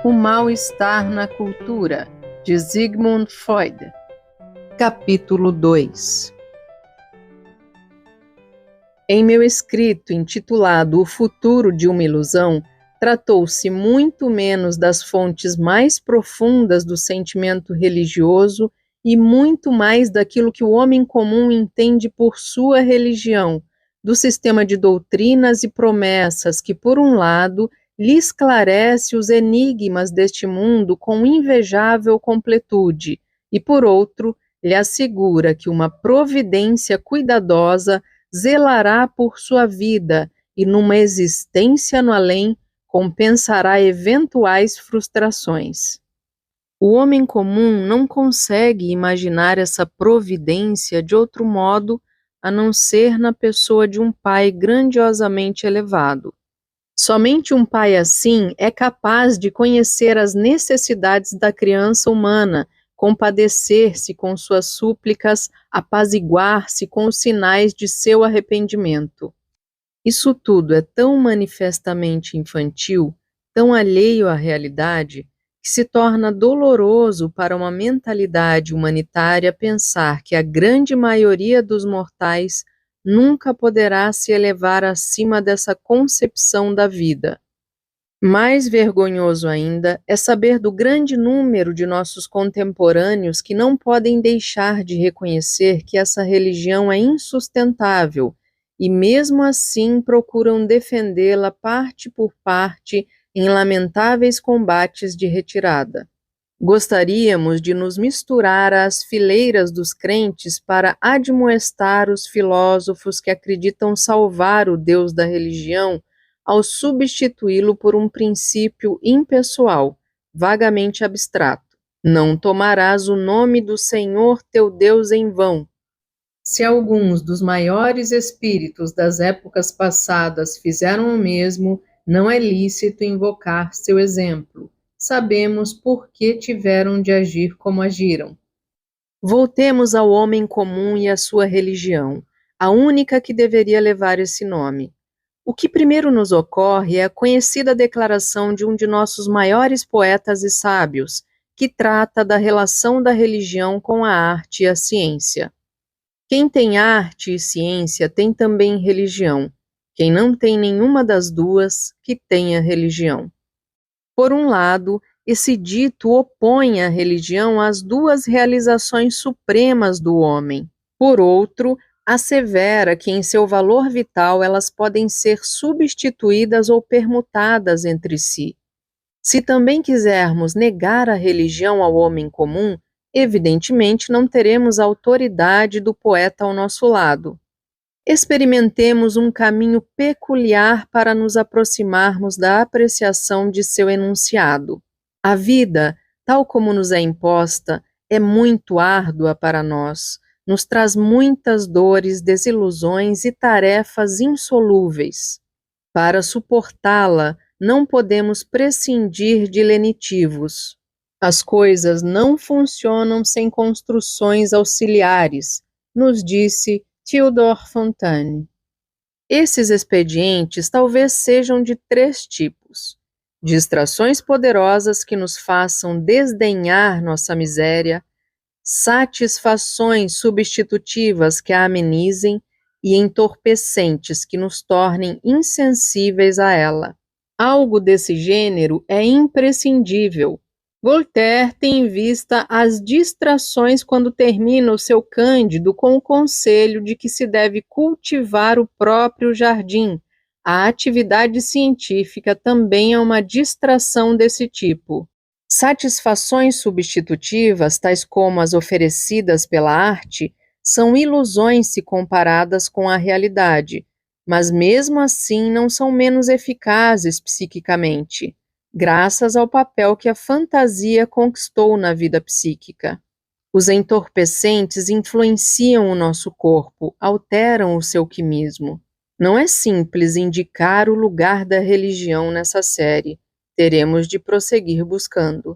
O mal-estar na cultura, de Sigmund Freud. Capítulo 2. Em meu escrito intitulado O Futuro de uma Ilusão, tratou-se muito menos das fontes mais profundas do sentimento religioso e muito mais daquilo que o homem comum entende por sua religião, do sistema de doutrinas e promessas que, por um lado, lhe esclarece os enigmas deste mundo com invejável completude, e, por outro, lhe assegura que uma providência cuidadosa zelará por sua vida e, numa existência no além, compensará eventuais frustrações. O homem comum não consegue imaginar essa providência de outro modo a não ser na pessoa de um pai grandiosamente elevado. Somente um pai assim é capaz de conhecer as necessidades da criança humana, compadecer-se com suas súplicas, apaziguar-se com os sinais de seu arrependimento. Isso tudo é tão manifestamente infantil, tão alheio à realidade, que se torna doloroso para uma mentalidade humanitária pensar que a grande maioria dos mortais nunca poderá se elevar acima dessa concepção da vida. Mais vergonhoso ainda é saber do grande número de nossos contemporâneos que não podem deixar de reconhecer que essa religião é insustentável e, mesmo assim, procuram defendê-la parte por parte em lamentáveis combates de retirada. Gostaríamos de nos misturar às fileiras dos crentes para admoestar os filósofos que acreditam salvar o Deus da religião ao substituí-lo por um princípio impessoal, vagamente abstrato. Não tomarás o nome do Senhor teu Deus em vão. Se alguns dos maiores espíritos das épocas passadas fizeram o mesmo, não é lícito invocar seu exemplo. Sabemos por que tiveram de agir como agiram. Voltemos ao homem comum e à sua religião, a única que deveria levar esse nome. O que primeiro nos ocorre é a conhecida declaração de um de nossos maiores poetas e sábios, que trata da relação da religião com a arte e a ciência. Quem tem arte e ciência tem também religião. Quem não tem nenhuma das duas, que tenha religião. Por um lado, esse dito opõe a religião às duas realizações supremas do homem. Por outro, assevera que em seu valor vital elas podem ser substituídas ou permutadas entre si. Se também quisermos negar a religião ao homem comum, evidentemente não teremos a autoridade do poeta ao nosso lado. Experimentemos um caminho peculiar para nos aproximarmos da apreciação de seu enunciado. A vida, tal como nos é imposta, é muito árdua para nós, nos traz muitas dores, desilusões e tarefas insolúveis. Para suportá-la, não podemos prescindir de lenitivos. As coisas não funcionam sem construções auxiliares, nos disse Théodore Fontane. Esses expedientes talvez sejam de 3 tipos: distrações poderosas que nos façam desdenhar nossa miséria, satisfações substitutivas que a amenizem e entorpecentes que nos tornem insensíveis a ela. Algo desse gênero é imprescindível. Voltaire tem em vista as distrações quando termina o seu Cândido com o conselho de que se deve cultivar o próprio jardim. A atividade científica também é uma distração desse tipo. Satisfações substitutivas, tais como as oferecidas pela arte, são ilusões se comparadas com a realidade, mas mesmo assim não são menos eficazes psiquicamente, graças ao papel que a fantasia conquistou na vida psíquica. Os entorpecentes influenciam o nosso corpo, alteram o seu quimismo. Não é simples indicar o lugar da religião nessa série. Teremos de prosseguir buscando.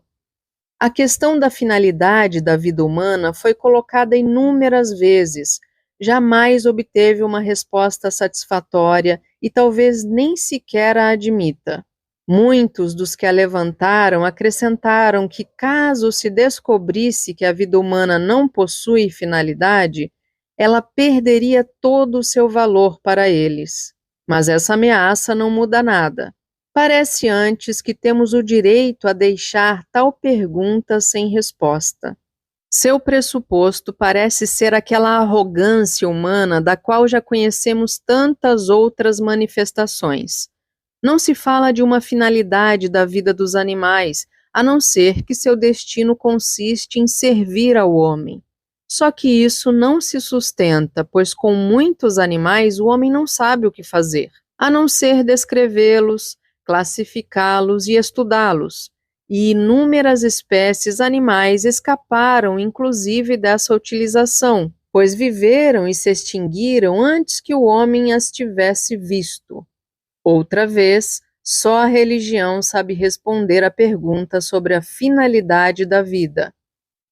A questão da finalidade da vida humana foi colocada inúmeras vezes, jamais obteve uma resposta satisfatória e talvez nem sequer a admita. Muitos dos que a levantaram acrescentaram que, caso se descobrisse que a vida humana não possui finalidade, ela perderia todo o seu valor para eles. Mas essa ameaça não muda nada. Parece antes que temos o direito a deixar tal pergunta sem resposta. Seu pressuposto parece ser aquela arrogância humana da qual já conhecemos tantas outras manifestações. Não se fala de uma finalidade da vida dos animais, a não ser que seu destino consiste em servir ao homem. Só que isso não se sustenta, pois com muitos animais o homem não sabe o que fazer, a não ser descrevê-los, classificá-los e estudá-los. E inúmeras espécies animais escaparam, inclusive, dessa utilização, pois viveram e se extinguiram antes que o homem as tivesse visto. Outra vez, só a religião sabe responder à pergunta sobre a finalidade da vida.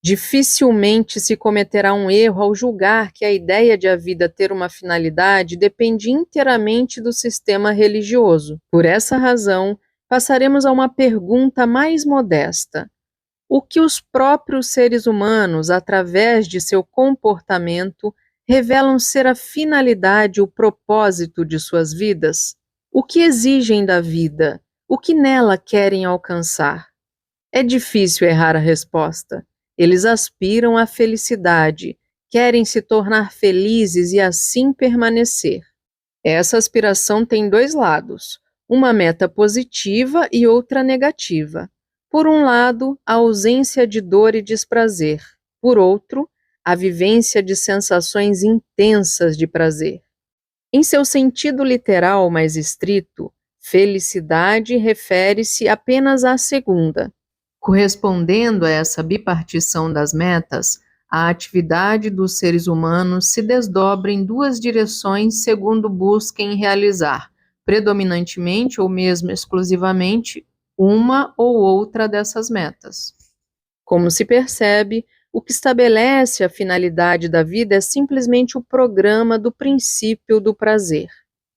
Dificilmente se cometerá um erro ao julgar que a ideia de a vida ter uma finalidade depende inteiramente do sistema religioso. Por essa razão, passaremos a uma pergunta mais modesta. O que os próprios seres humanos, através de seu comportamento, revelam ser a finalidade, o propósito de suas vidas? O que exigem da vida? O que nela querem alcançar? É difícil errar a resposta. Eles aspiram à felicidade, querem se tornar felizes e assim permanecer. Essa aspiração tem dois lados, uma meta positiva e outra negativa. Por um lado, a ausência de dor e desprazer. Por outro, a vivência de sensações intensas de prazer. Em seu sentido literal mais estrito, felicidade refere-se apenas à segunda. Correspondendo a essa bipartição das metas, a atividade dos seres humanos se desdobra em duas direções segundo busquem realizar, predominantemente ou mesmo exclusivamente, uma ou outra dessas metas. Como se percebe, o que estabelece a finalidade da vida é simplesmente o programa do princípio do prazer.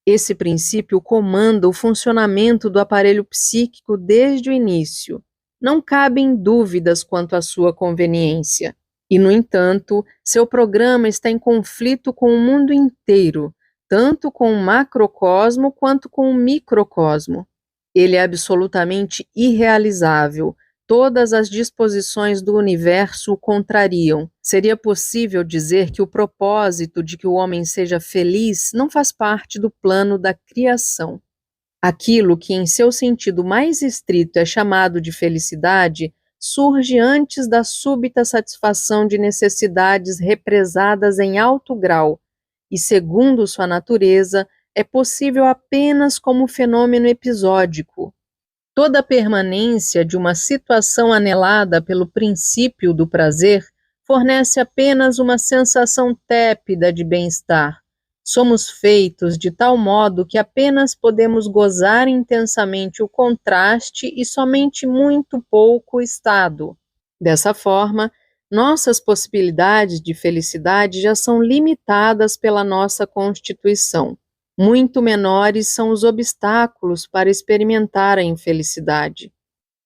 Esse princípio comanda o funcionamento do aparelho psíquico desde o início. Não cabem dúvidas quanto à sua conveniência. E, no entanto, seu programa está em conflito com o mundo inteiro, tanto com o macrocosmo quanto com o microcosmo. Ele é absolutamente irrealizável. Todas as disposições do universo o contrariam. Seria possível dizer que o propósito de que o homem seja feliz não faz parte do plano da criação. Aquilo que, em seu sentido mais estrito, é chamado de felicidade, surge antes da súbita satisfação de necessidades represadas em alto grau, e, segundo sua natureza, é possível apenas como fenômeno episódico. Toda a permanência de uma situação anelada pelo princípio do prazer fornece apenas uma sensação tépida de bem-estar. Somos feitos de tal modo que apenas podemos gozar intensamente o contraste e somente muito pouco o estado. Dessa forma, nossas possibilidades de felicidade já são limitadas pela nossa constituição. Muito menores são os obstáculos para experimentar a infelicidade.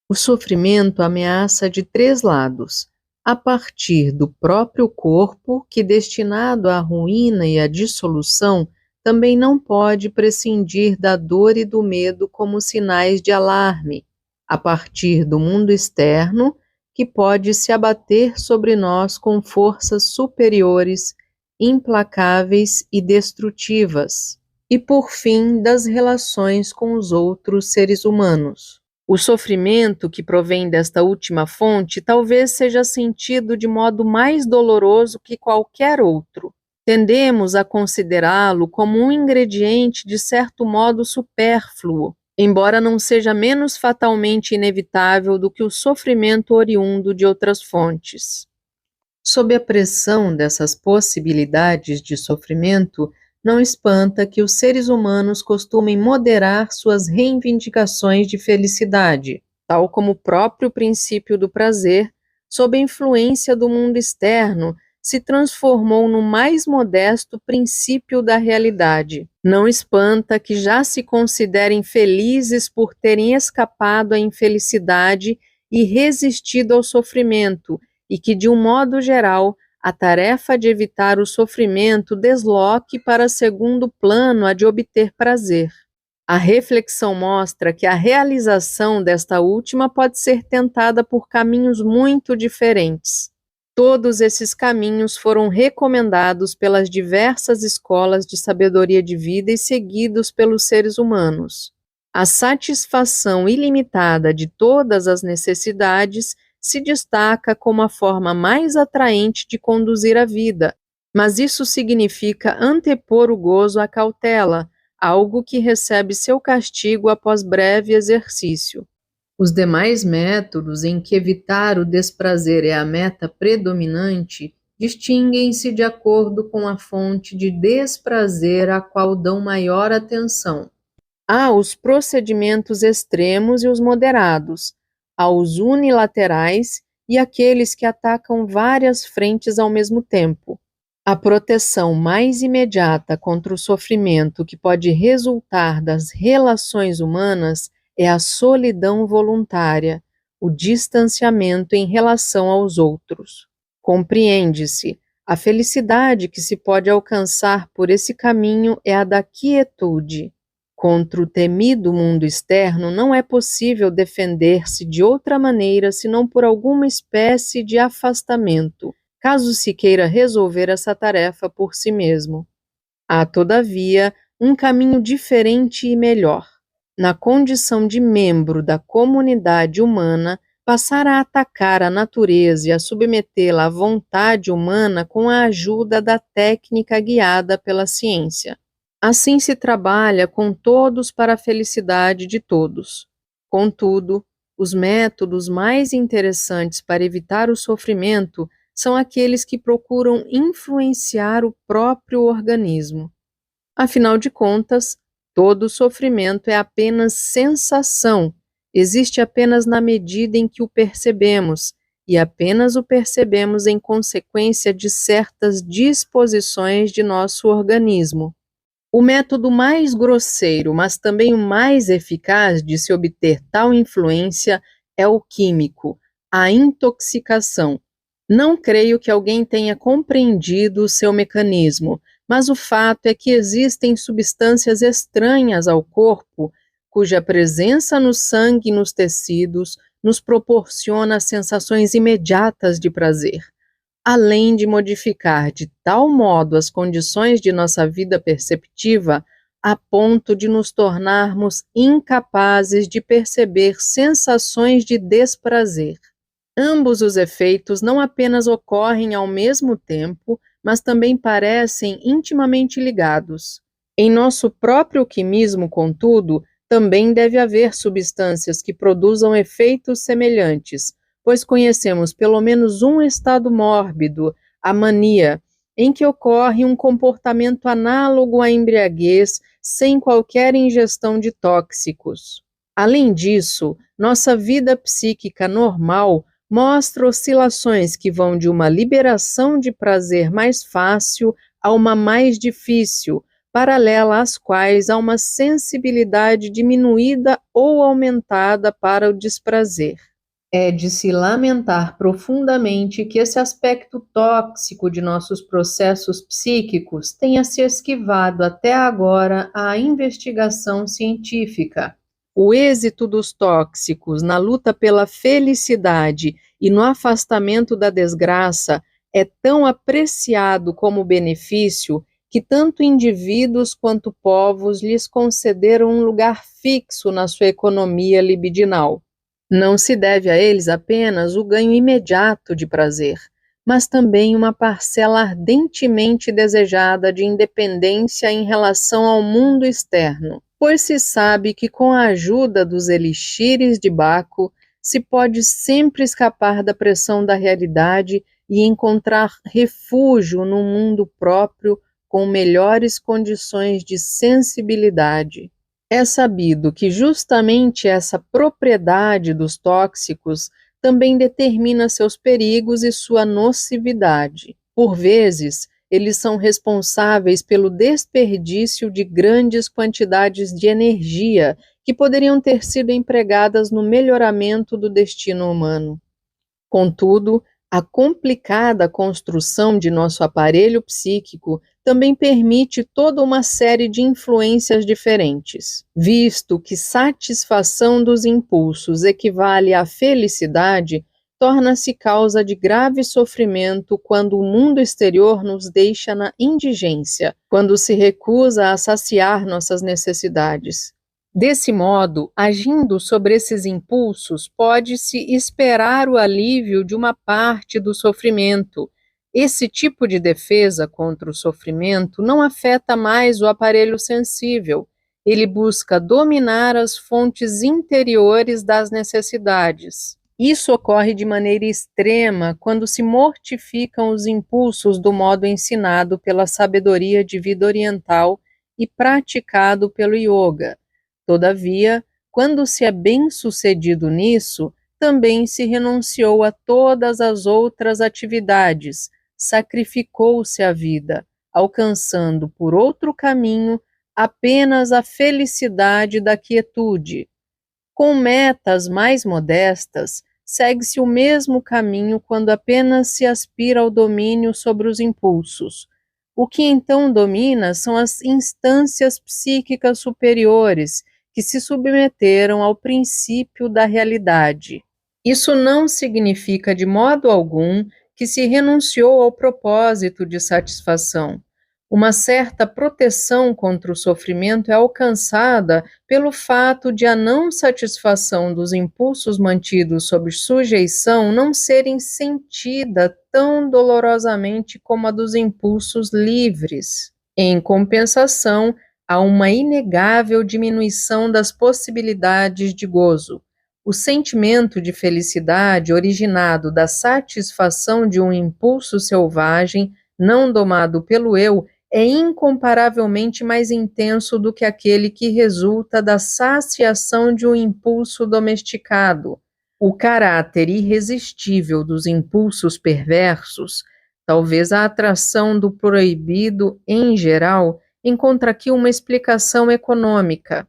O sofrimento ameaça de três lados. A partir do próprio corpo, que, destinado à ruína e à dissolução, também não pode prescindir da dor e do medo como sinais de alarme. A partir do mundo externo, que pode se abater sobre nós com forças superiores, implacáveis e destrutivas. E, por fim, das relações com os outros seres humanos. O sofrimento que provém desta última fonte talvez seja sentido de modo mais doloroso que qualquer outro. Tendemos a considerá-lo como um ingrediente de certo modo supérfluo, embora não seja menos fatalmente inevitável do que o sofrimento oriundo de outras fontes. Sob a pressão dessas possibilidades de sofrimento, não espanta que os seres humanos costumem moderar suas reivindicações de felicidade, tal como o próprio princípio do prazer, sob a influência do mundo externo, se transformou no mais modesto princípio da realidade. Não espanta que já se considerem felizes por terem escapado à infelicidade e resistido ao sofrimento, e que, de um modo geral, a tarefa de evitar o sofrimento desloque para segundo plano a de obter prazer. A reflexão mostra que a realização desta última pode ser tentada por caminhos muito diferentes. Todos esses caminhos foram recomendados pelas diversas escolas de sabedoria de vida e seguidos pelos seres humanos. A satisfação ilimitada de todas as necessidades se destaca como a forma mais atraente de conduzir a vida, mas isso significa antepor o gozo à cautela, algo que recebe seu castigo após breve exercício. Os demais métodos em que evitar o desprazer é a meta predominante distinguem-se de acordo com a fonte de desprazer a qual dão maior atenção. Há os procedimentos extremos e os moderados, há os unilaterais e aqueles que atacam várias frentes ao mesmo tempo. A proteção mais imediata contra o sofrimento que pode resultar das relações humanas é a solidão voluntária, o distanciamento em relação aos outros. Compreende-se, a felicidade que se pode alcançar por esse caminho é a da quietude. Contra o temido mundo externo não é possível defender-se de outra maneira senão por alguma espécie de afastamento, caso se queira resolver essa tarefa por si mesmo. Há, todavia, um caminho diferente e melhor. Na condição de membro da comunidade humana, passar a atacar a natureza e a submetê-la à vontade humana com a ajuda da técnica guiada pela ciência. Assim se trabalha com todos para a felicidade de todos. Contudo, os métodos mais interessantes para evitar o sofrimento são aqueles que procuram influenciar o próprio organismo. Afinal de contas, todo sofrimento é apenas sensação, existe apenas na medida em que o percebemos, e apenas o percebemos em consequência de certas disposições de nosso organismo. O método mais grosseiro, mas também o mais eficaz de se obter tal influência é o químico, a intoxicação. Não creio que alguém tenha compreendido o seu mecanismo, mas o fato é que existem substâncias estranhas ao corpo, cuja presença no sangue e nos tecidos nos proporciona sensações imediatas de prazer, além de modificar de tal modo as condições de nossa vida perceptiva, a ponto de nos tornarmos incapazes de perceber sensações de desprazer. Ambos os efeitos não apenas ocorrem ao mesmo tempo, mas também parecem intimamente ligados. Em nosso próprio quimismo, contudo, também deve haver substâncias que produzam efeitos semelhantes, pois conhecemos pelo menos um estado mórbido, a mania, em que ocorre um comportamento análogo à embriaguez sem qualquer ingestão de tóxicos. Além disso, nossa vida psíquica normal mostra oscilações que vão de uma liberação de prazer mais fácil a uma mais difícil, paralela às quais há uma sensibilidade diminuída ou aumentada para o desprazer. É de se lamentar profundamente que esse aspecto tóxico de nossos processos psíquicos tenha se esquivado até agora à investigação científica. O êxito dos tóxicos na luta pela felicidade e no afastamento da desgraça é tão apreciado como benefício que tanto indivíduos quanto povos lhes concederam um lugar fixo na sua economia libidinal. Não se deve a eles apenas o ganho imediato de prazer, mas também uma parcela ardentemente desejada de independência em relação ao mundo externo, pois se sabe que com a ajuda dos elixires de Baco se pode sempre escapar da pressão da realidade e encontrar refúgio no mundo próprio com melhores condições de sensibilidade. É sabido que justamente essa propriedade dos tóxicos também determina seus perigos e sua nocividade. Por vezes, eles são responsáveis pelo desperdício de grandes quantidades de energia que poderiam ter sido empregadas no melhoramento do destino humano. Contudo, a complicada construção de nosso aparelho psíquico também permite toda uma série de influências diferentes. Visto que satisfação dos impulsos equivale à felicidade, torna-se causa de grave sofrimento quando o mundo exterior nos deixa na indigência, quando se recusa a saciar nossas necessidades. Desse modo, agindo sobre esses impulsos, pode-se esperar o alívio de uma parte do sofrimento. Esse tipo de defesa contra o sofrimento não afeta mais o aparelho sensível. Ele busca dominar as fontes interiores das necessidades. Isso ocorre de maneira extrema quando se mortificam os impulsos do modo ensinado pela sabedoria de vida oriental e praticado pelo yoga. Todavia, quando se é bem-sucedido nisso, também se renunciou a todas as outras atividades, sacrificou-se a vida, alcançando por outro caminho apenas a felicidade da quietude. Com metas mais modestas, segue-se o mesmo caminho quando apenas se aspira ao domínio sobre os impulsos. O que então domina são as instâncias psíquicas superiores, que se submeteram ao princípio da realidade. Isso não significa de modo algum que se renunciou ao propósito de satisfação. Uma certa proteção contra o sofrimento é alcançada pelo fato de a não satisfação dos impulsos mantidos sob sujeição não serem sentida tão dolorosamente como a dos impulsos livres. Em compensação, há uma inegável diminuição das possibilidades de gozo. O sentimento de felicidade originado da satisfação de um impulso selvagem, não domado pelo eu, é incomparavelmente mais intenso do que aquele que resulta da saciação de um impulso domesticado. O caráter irresistível dos impulsos perversos, talvez a atração do proibido em geral, encontra aqui uma explicação econômica.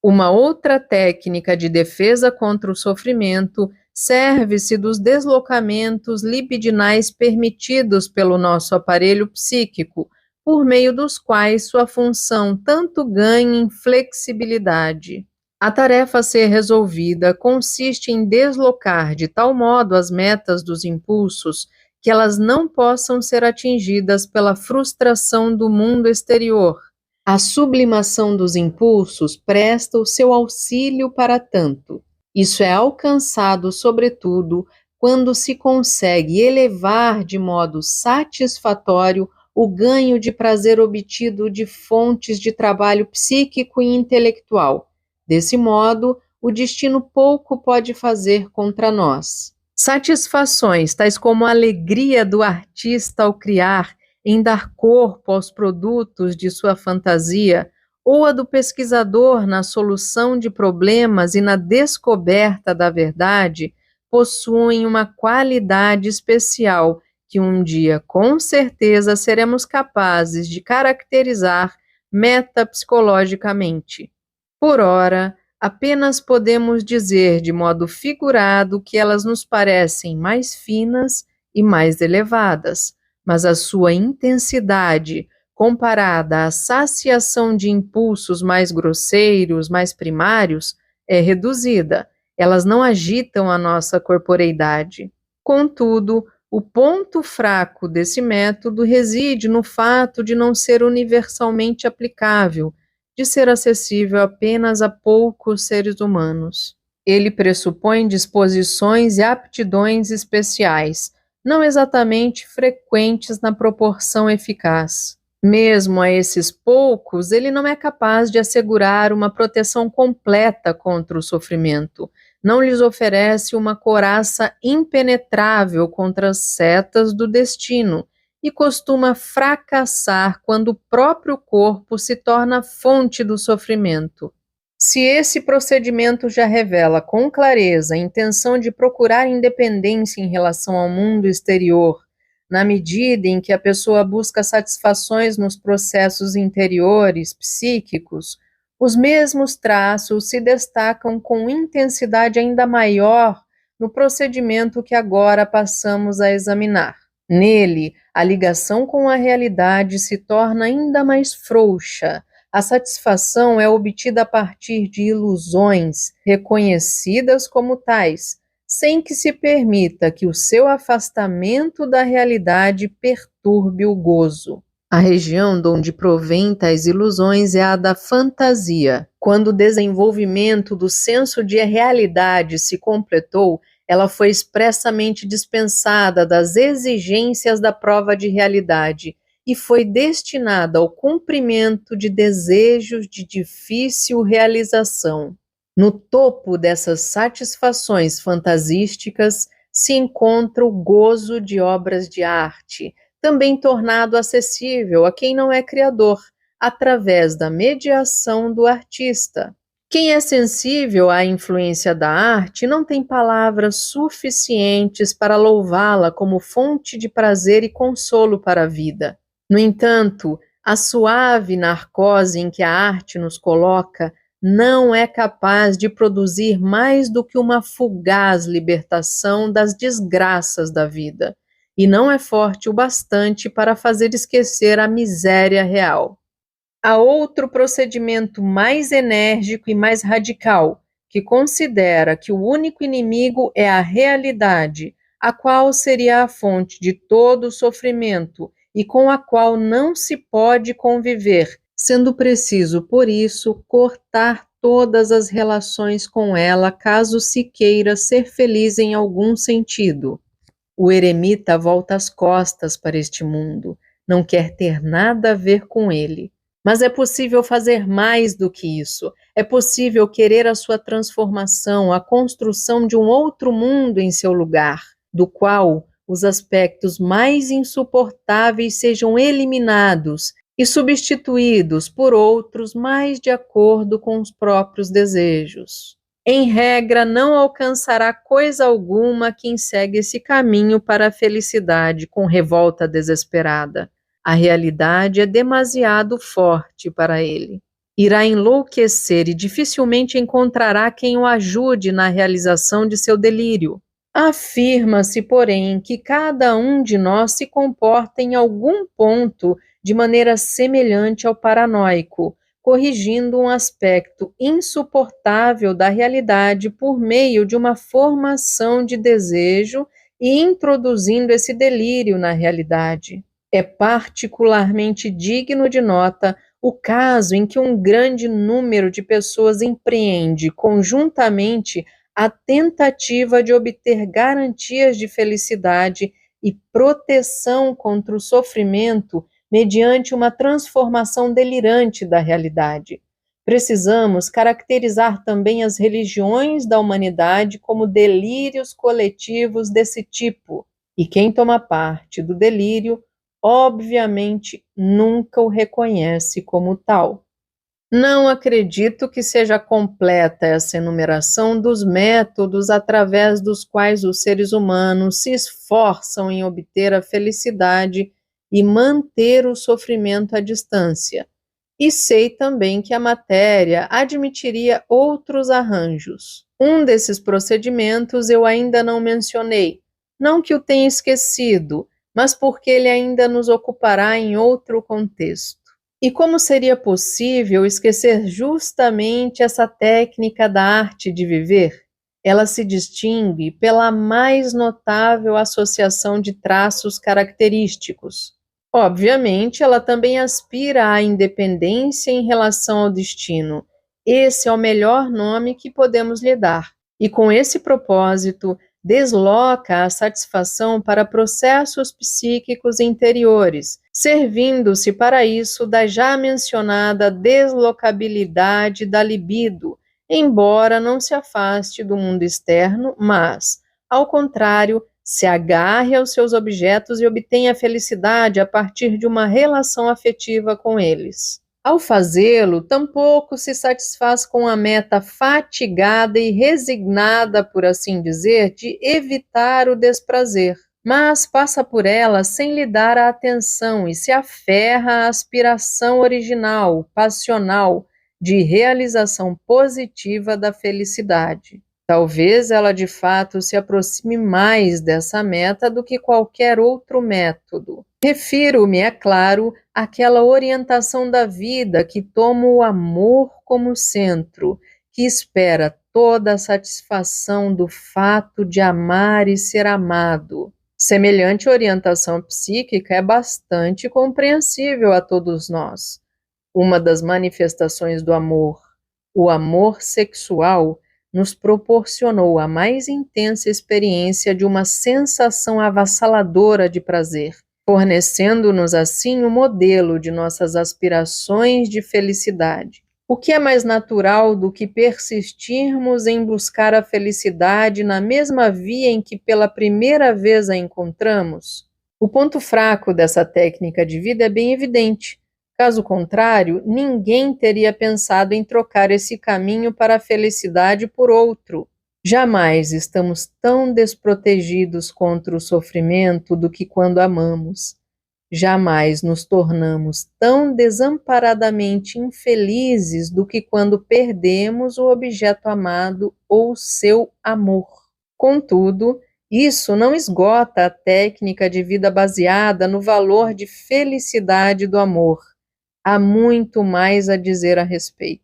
Uma outra técnica de defesa contra o sofrimento serve-se dos deslocamentos libidinais permitidos pelo nosso aparelho psíquico, por meio dos quais sua função tanto ganha em flexibilidade. A tarefa a ser resolvida consiste em deslocar de tal modo as metas dos impulsos que elas não possam ser atingidas pela frustração do mundo exterior. A sublimação dos impulsos presta o seu auxílio para tanto. Isso é alcançado, sobretudo, quando se consegue elevar de modo satisfatório o ganho de prazer obtido de fontes de trabalho psíquico e intelectual. Desse modo, o destino pouco pode fazer contra nós. Satisfações, tais como a alegria do artista ao criar, em dar corpo aos produtos de sua fantasia, ou a do pesquisador na solução de problemas e na descoberta da verdade, possuem uma qualidade especial que um dia, com certeza, seremos capazes de caracterizar metapsicologicamente. Por ora, apenas podemos dizer de modo figurado que elas nos parecem mais finas e mais elevadas, mas a sua intensidade, comparada à saciação de impulsos mais grosseiros, mais primários, é reduzida. Elas não agitam a nossa corporeidade. Contudo, o ponto fraco desse método reside no fato de não ser universalmente aplicável, de ser acessível apenas a poucos seres humanos. Ele pressupõe disposições e aptidões especiais, não exatamente frequentes na proporção eficaz. Mesmo a esses poucos, ele não é capaz de assegurar uma proteção completa contra o sofrimento. Não lhes oferece uma couraça impenetrável contra as setas do destino e costuma fracassar quando o próprio corpo se torna fonte do sofrimento. Se esse procedimento já revela com clareza a intenção de procurar independência em relação ao mundo exterior, Na medida em que a pessoa busca satisfações nos processos interiores, psíquicos, os mesmos traços se destacam com intensidade ainda maior no procedimento que agora passamos a examinar. Nele, a ligação com a realidade se torna ainda mais frouxa. A satisfação é obtida a partir de ilusões, reconhecidas como tais, sem que se permita que o seu afastamento da realidade perturbe o gozo. A região de onde provém tais ilusões é a da fantasia. Quando o desenvolvimento do senso de realidade se completou, ela foi expressamente dispensada das exigências da prova de realidade e foi destinada ao cumprimento de desejos de difícil realização. No topo dessas satisfações fantasísticas se encontra o gozo de obras de arte, também tornado acessível a quem não é criador, através da mediação do artista. Quem é sensível à influência da arte não tem palavras suficientes para louvá-la como fonte de prazer e consolo para a vida. No entanto, a suave narcose em que a arte nos coloca não é capaz de produzir mais do que uma fugaz libertação das desgraças da vida, e não é forte o bastante para fazer esquecer a miséria real. Há outro procedimento mais enérgico e mais radical, que considera que o único inimigo é a realidade, a qual seria a fonte de todo o sofrimento e com a qual não se pode conviver, sendo preciso, por isso, cortar todas as relações com ela, caso se queira ser feliz em algum sentido. O eremita volta as costas para este mundo, não quer ter nada a ver com ele. Mas é possível fazer mais do que isso. É possível querer a sua transformação, a construção de um outro mundo em seu lugar, do qual os aspectos mais insuportáveis sejam eliminados e substituídos por outros mais de acordo com os próprios desejos. Em regra, não alcançará coisa alguma quem segue esse caminho para a felicidade com revolta desesperada. A realidade é demasiado forte para ele. Irá enlouquecer e dificilmente encontrará quem o ajude na realização de seu delírio. Afirma-se, porém, que cada um de nós se comporta em algum ponto de maneira semelhante ao paranoico, corrigindo um aspecto insuportável da realidade por meio de uma formação de desejo e introduzindo esse delírio na realidade. É particularmente digno de nota o caso em que um grande número de pessoas empreende conjuntamente a tentativa de obter garantias de felicidade e proteção contra o sofrimento mediante uma transformação delirante da realidade. Precisamos caracterizar também as religiões da humanidade como delírios coletivos desse tipo, e quem toma parte do delírio, obviamente, nunca o reconhece como tal. Não acredito que seja completa essa enumeração dos métodos através dos quais os seres humanos se esforçam em obter a felicidade e manter o sofrimento à distância. E sei também que a matéria admitiria outros arranjos. Um desses procedimentos eu ainda não mencionei, não que o tenha esquecido, mas porque ele ainda nos ocupará em outro contexto. E como seria possível esquecer justamente essa técnica da arte de viver? Ela se distingue pela mais notável associação de traços característicos. Obviamente, ela também aspira à independência em relação ao destino. Esse é o melhor nome que podemos lhe dar. E com esse propósito, desloca a satisfação para processos psíquicos interiores, servindo-se para isso da já mencionada deslocabilidade da libido, embora não se afaste do mundo externo, mas, ao contrário, se agarre aos seus objetos e obtenha a felicidade a partir de uma relação afetiva com eles. Ao fazê-lo, tampouco se satisfaz com a meta fatigada e resignada, por assim dizer, de evitar o desprazer. mas passa por ela sem lhe dar a atenção e se aferra à aspiração original, passional, de realização positiva da felicidade. Talvez ela de fato se aproxime mais dessa meta do que qualquer outro método. Refiro-me, é claro, àquela orientação da vida que toma o amor como centro, que espera toda a satisfação do fato de amar e ser amado. Semelhante orientação psíquica é bastante compreensível a todos nós. Uma das manifestações do amor, o amor sexual, nos proporcionou a mais intensa experiência de uma sensação avassaladora de prazer, fornecendo-nos assim o modelo de nossas aspirações de felicidade. O que é mais natural do que persistirmos em buscar a felicidade na mesma via em que pela primeira vez a encontramos? O ponto fraco dessa técnica de vida é bem evidente. Caso contrário, ninguém teria pensado em trocar esse caminho para a felicidade por outro. Jamais estamos tão desprotegidos contra o sofrimento do que quando amamos. Jamais nos tornamos tão desamparadamente infelizes do que quando perdemos o objeto amado ou seu amor. Contudo, isso não esgota a técnica de vida baseada no valor de felicidade do amor. Há muito mais a dizer a respeito.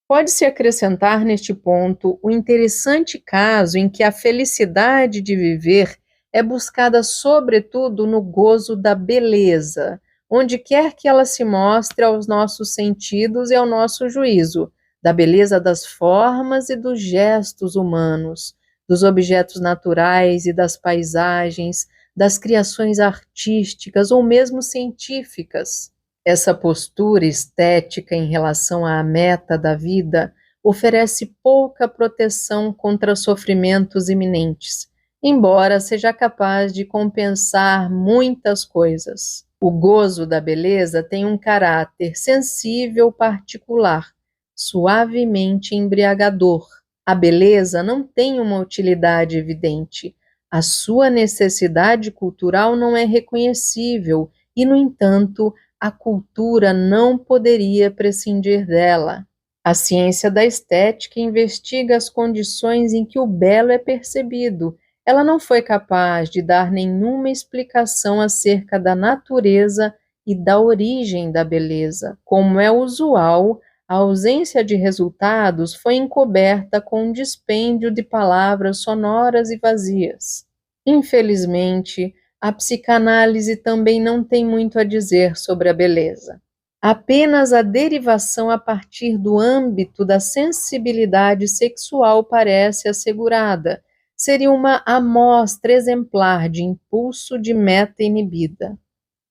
Pode-se acrescentar neste ponto o interessante caso em que a felicidade de viver é buscada sobretudo no gozo da beleza, onde quer que ela se mostre aos nossos sentidos e ao nosso juízo, da beleza das formas e dos gestos humanos, dos objetos naturais e das paisagens, das criações artísticas ou mesmo científicas. Essa postura estética em relação à meta da vida oferece pouca proteção contra sofrimentos iminentes, embora seja capaz de compensar muitas coisas. O gozo da beleza tem um caráter sensível particular, suavemente embriagador. A beleza não tem uma utilidade evidente. A sua necessidade cultural não é reconhecível e, no entanto, a cultura não poderia prescindir dela. A ciência da estética investiga as condições em que o belo é percebido. Ela não foi capaz de dar nenhuma explicação acerca da natureza e da origem da beleza. Como é usual, a ausência de resultados foi encoberta com um dispêndio de palavras sonoras e vazias. Infelizmente, a psicanálise também não tem muito a dizer sobre a beleza. Apenas a derivação a partir do âmbito da sensibilidade sexual parece assegurada. Seria uma amostra exemplar de impulso de meta inibida.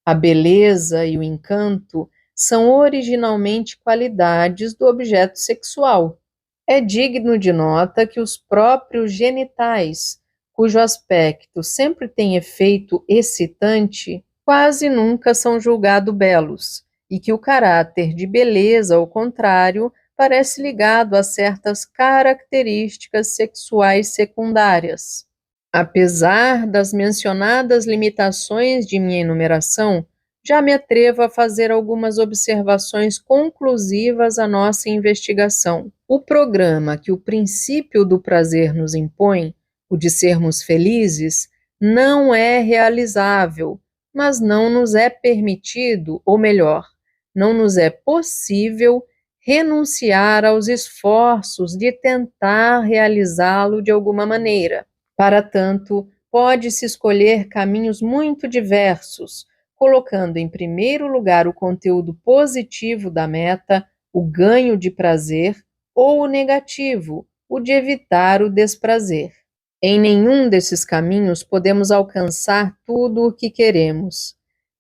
A beleza e o encanto são originalmente qualidades do objeto sexual. É digno de nota que os próprios genitais, cujo aspecto sempre tem efeito excitante, quase nunca são julgados belos, e que o caráter de beleza, ao contrário, parece ligado a certas características sexuais secundárias. Apesar das mencionadas limitações de minha enumeração, já me atrevo a fazer algumas observações conclusivas à nossa investigação. O programa que o princípio do prazer nos impõe, o de sermos felizes, não é realizável, mas não nos é permitido, ou melhor, não nos é possível renunciar aos esforços de tentar realizá-lo de alguma maneira. Para tanto, pode-se escolher caminhos muito diversos, colocando em primeiro lugar o conteúdo positivo da meta, o ganho de prazer, ou o negativo, o de evitar o desprazer. Em nenhum desses caminhos podemos alcançar tudo o que queremos.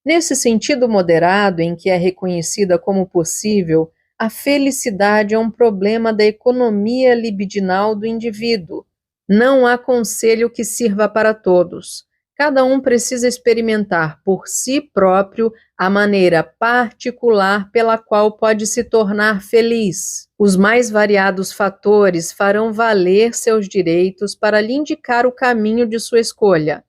Nesse sentido moderado em que é reconhecida como possível, a felicidade é um problema da economia libidinal do indivíduo. Não há conselho que sirva para todos. Cada um precisa experimentar por si próprio a maneira particular pela qual pode se tornar feliz. Os mais variados fatores farão valer seus direitos para lhe indicar o caminho de sua escolha.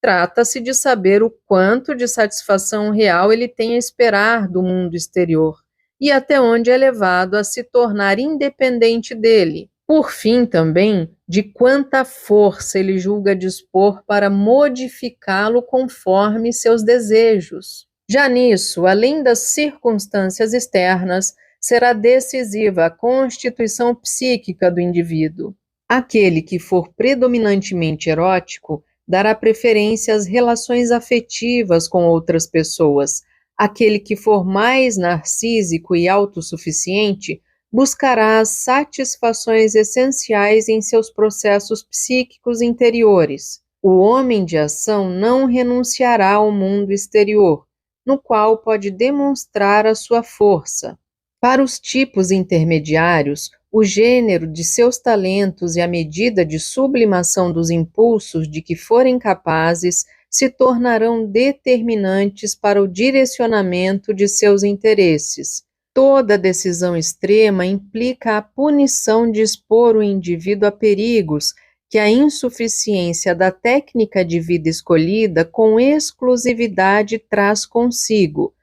Trata-se de saber o quanto de satisfação real ele tem a esperar do mundo exterior e até onde é levado a se tornar independente dele. Por fim, também, de quanta força ele julga dispor para modificá-lo conforme seus desejos. Já nisso, além das circunstâncias externas, será decisiva a constituição psíquica do indivíduo. Aquele que for predominantemente erótico dará preferência às relações afetivas com outras pessoas. Aquele que for mais narcísico e autossuficiente buscará as satisfações essenciais em seus processos psíquicos interiores. O homem de ação não renunciará ao mundo exterior, no qual pode demonstrar a sua força. Para os tipos intermediários, o gênero de seus talentos e a medida de sublimação dos impulsos de que forem capazes se tornarão determinantes para o direcionamento de seus interesses. Toda decisão extrema implica a punição de expor o indivíduo a perigos que a insuficiência da técnica de vida escolhida com exclusividade traz consigo.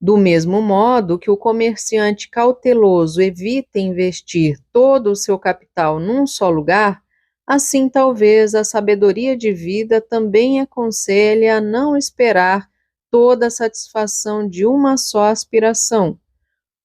Do mesmo modo que o comerciante cauteloso evita investir todo o seu capital num só lugar, assim talvez a sabedoria de vida também aconselha a não esperar toda a satisfação de uma só aspiração.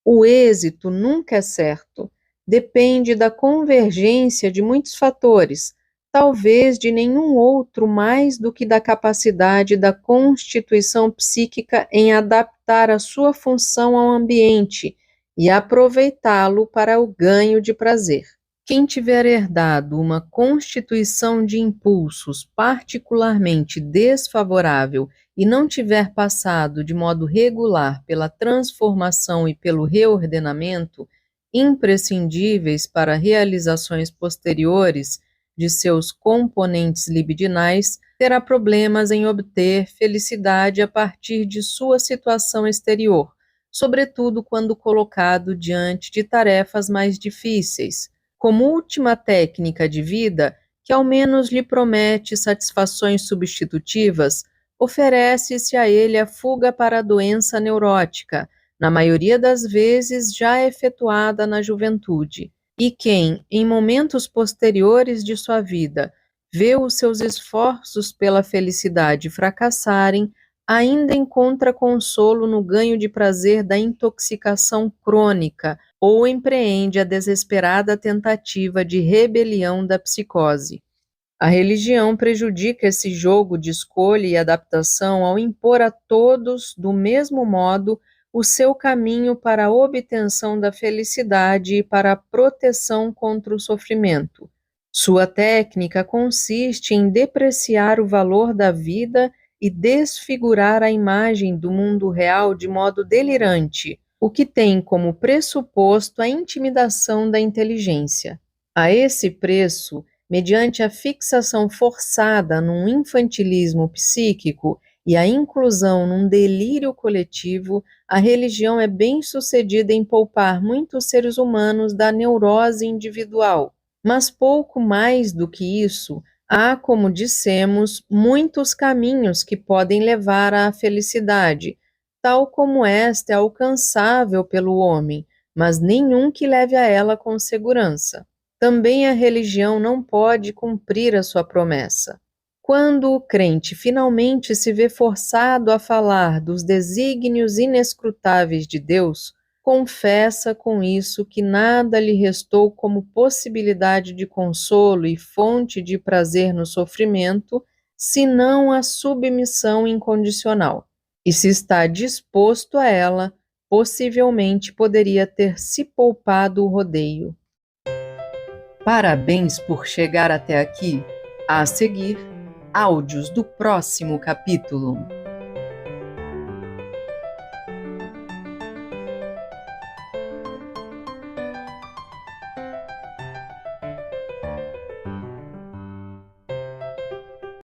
O êxito nunca é certo, depende da convergência de muitos fatores, talvez de nenhum outro mais do que da capacidade da constituição psíquica em adaptar a sua função ao ambiente e aproveitá-lo para o ganho de prazer. Quem tiver herdado uma constituição de impulsos particularmente desfavorável e não tiver passado de modo regular pela transformação e pelo reordenamento, imprescindíveis para realizações posteriores de seus componentes libidinais, terá problemas em obter felicidade a partir de sua situação exterior, sobretudo quando colocado diante de tarefas mais difíceis. Como última técnica de vida, que ao menos lhe promete satisfações substitutivas, oferece-se a ele a fuga para a doença neurótica, na maioria das vezes já efetuada na juventude. E quem, em momentos posteriores de sua vida, vê os seus esforços pela felicidade fracassarem, ainda encontra consolo no ganho de prazer da intoxicação crônica ou empreende a desesperada tentativa de rebelião da psicose. A religião prejudica esse jogo de escolha e adaptação ao impor a todos, do mesmo modo, o seu caminho para a obtenção da felicidade e para a proteção contra o sofrimento. Sua técnica consiste em depreciar o valor da vida e desfigurar a imagem do mundo real de modo delirante, o que tem como pressuposto a intimidação da inteligência. A esse preço, mediante a fixação forçada num infantilismo psíquico e a inclusão num delírio coletivo, a religião é bem-sucedida em poupar muitos seres humanos da neurose individual. Mas pouco mais do que isso, há, como dissemos, muitos caminhos que podem levar à felicidade, tal como esta é alcançável pelo homem, mas nenhum que leve a ela com segurança. Também a religião não pode cumprir a sua promessa. Quando o crente finalmente se vê forçado a falar dos desígnios inescrutáveis de Deus, confessa com isso que nada lhe restou como possibilidade de consolo e fonte de prazer no sofrimento, senão a submissão incondicional. E se está disposto a ela, possivelmente poderia ter se poupado o rodeio. Parabéns por chegar até aqui. A seguir, áudios do próximo capítulo.